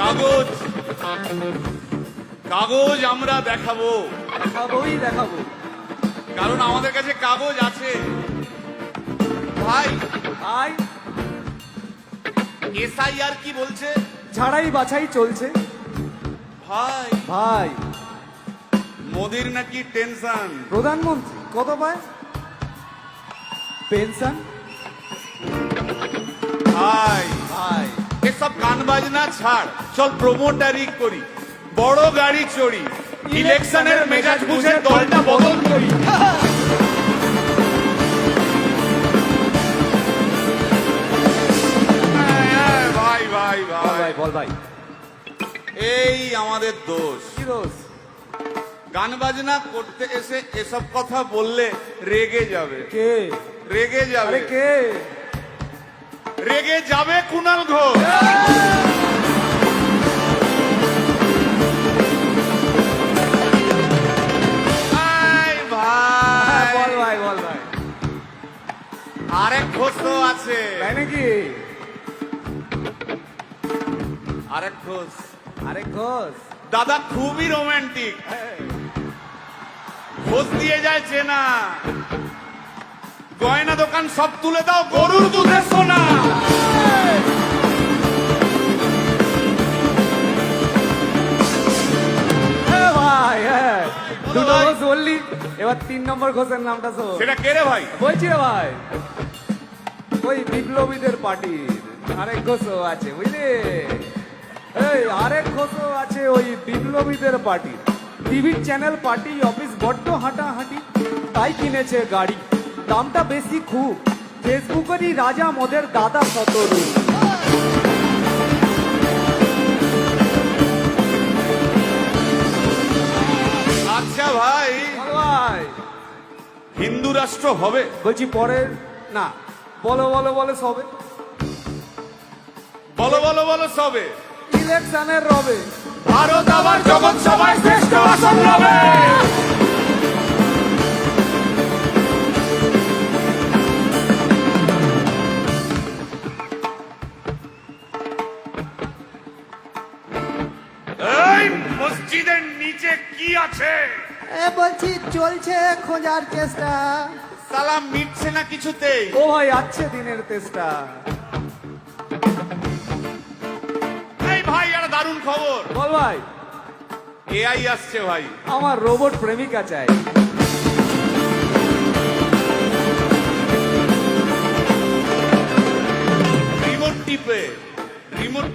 কাগজ কাগজ আমরা দেখাবো, দেখাবো। কারণ আমাদের কাছে কাগজ আছে। ভাই ভাই, এসআইআর কি বলছে? ঝাড়াই বাছাই চলছে। ভাই ভাই, মোদির নাকি টেনশন। প্রধানমন্ত্রী কত পায় পেনশন? ভাই ভাই, এসব গান বাজনা ছাড়, চল প্রমোটারি করি, বড় গাড়ি চড়ি, ইলেকশনের মেজাজ বুঝে দলটা বদল করি। ভাই ভাই ভাই বল ভাই, এই আমাদের দোষ। কি দোষ? গান বাজনা করতে এসে এসব কথা বললে রেগে যাবে। কে? রেগে যাবে। আরে কে? রেগে যাবে কুণাল ঘোষ। ভাই ভাই বল ভাই, বল ভাই। আরেক ঘোষ তো আছে। তাই নাকি? আরেক ঘোষ আরে ঘোষ। দাদা খুবই রোমান্টিক, ঘোষ দিয়ে যায় চেনা। গয়না দোকান সব তুলে দাও, গরুর দুধের সোনা। ভাই, দুটো ঘোষ বললি, এবার 3 নম্বর ঘোষের নামটা শোন। সেটা কে রে ভাই? বলছি রে ভাই, ওই বিপ্লবীদের পার্টির আরেক ঘোষও আছে, বুঝলি? এই আরেক ঘোষও আছে ওই বিপ্লবীদের পার্টি। টিভির চ্যানেল, পার্টি অফিস বড্ড হাঁটাহাঁটি, তাই কিনেছে গাড়ি, দামটা বেশি খুব। ফেসবুকেরই রাজা মদের দাদা শতরু। আচ্ছা ভাই, ভাই হিন্দু রাষ্ট্র হবে? বলছি পরের না, বলো বলো বলো সবে, বলো বলো বলো সবে। ইলেকশনের রবে ভারত আবার জগৎ সভায় শ্রেষ্ঠ আসন রবে। এই মসজিদের নিচে কি আছে? বলছি চলছে খোঁজার চেষ্টা। সালাম মিটছে না কিছুতেই। ও ভাই, আছে দিনের চেষ্টা। এই ভাই, একটা দারুণ খবর। বল ভাই। এআই আসছে ভাই। আমার রোবট প্রেমিকা চাই। রিমোট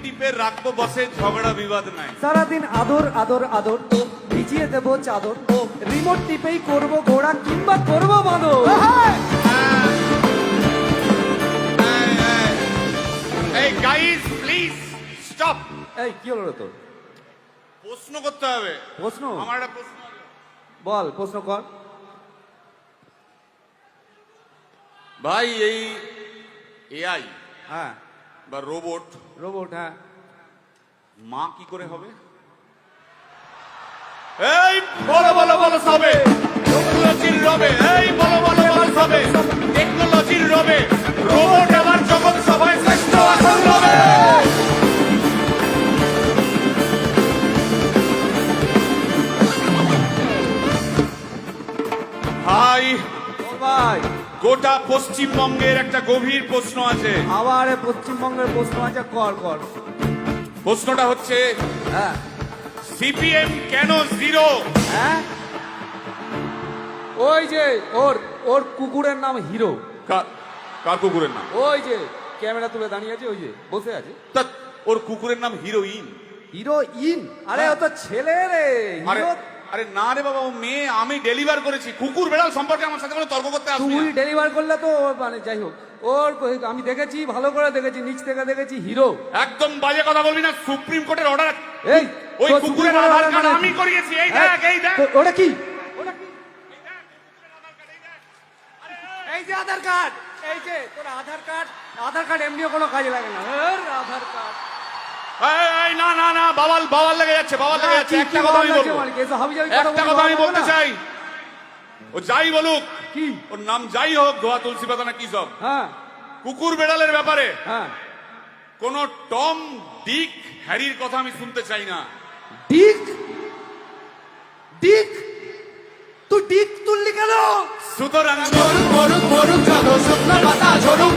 টিপে রাখবো বসে, ঝগড়া বিবাদ নাই। সারাদিন আদর আদর আদর, ভিজিয়ে দেবো চাদর, রিমোট টিপেই করবো ঘোড়া কিংবা করবো বাঁদর। এই গাইস প্লিজ স্টপ। এই কি হলো রে তোর? প্রশ্ন করতে হবে। প্রশ্ন? আমার একটা প্রশ্ন আছে। বল, প্রশ্ন কর। ভাই এই এআই হ্যাঁ, বা রোবট, রোবট, হ্যাঁ। মা কি করে হবে? এই বলো বলো বলো সবে, টেকনোলজির রবে। এই বলো বলো বলো সবে, টেকনোলজির রবে। রোবট আবার জগৎ সভায় শ্রেষ্ঠ আসন রবে। ভাই বল ভাই। গোটা পশ্চিমবঙ্গের একটা গভীর প্রশ্ন আছে। আবার পশ্চিমবঙ্গের প্রশ্ন আছে, কর কর। প্রশ্নটা হচ্ছে, হ্যাঁ সিপিএম কেন জিরো? হ্যাঁ, ওই যে ওর ওর কুকুরের নাম হিরো। কার কুকুরের নাম? ওই যে ক্যামেরা তুলে দাঁড়িয়ে আছে, ওই যে বসে আছে। তা ওর কুকুরের নাম হিরোইন। হিরোইন? আরে ও তো ছেলে রে। আরে হিরো? আরে না রে বাবা, ও মেয়ে। আমি ডেলিভার করেছি। কুকুর বেড়াল সম্পর্কে আমার সাথে কোনো তর্ক করতে আসবি তুই না। ডেলিভার করলে তো মানে যাই হোক, ওর আমি দেখেছি, ভালো করে দেখেছি, নিচ থেকে দেখেছি, হিরো। একদম বাজে কথা বলবি না। সুপ্রিম কোর্টের অর্ডার। এই ওই তোর কুকুরের সুপ্রিম আধার কোর্টের কার্ড order আমি মানে- করিয়েছি। এই হ্যাঁ, দেখ, এই দেখ। ওটা কি? এই যে আধার কার্ড, এই যে তোর আধার কার্ড। আধার কার্ড এমনিও কোনো কাজে লাগে না। আধার কার্ড। এই না না না, বাবাল বাবাল লেগে যাচ্ছে, বাবাল লেগে যাচ্ছে। একটা কথা আমি বলবো, একটা কথা আমি বলতে চাই। ও যাই বলুক, কি ওর নাম যাই হোক, ধোয়া তুলসী পাতা না কি সব, হ্যাঁ কুকুর বেড়ালের ব্যাপারে হ্যাঁ কোন টম ডিক হ্যারির কথা আমি শুনতে চাই না। ডিক ডিক তুই ডিক তুললি কেন? সুতরাং মরুক মরুক মরুক যত শুকনো পাতা ঝরুক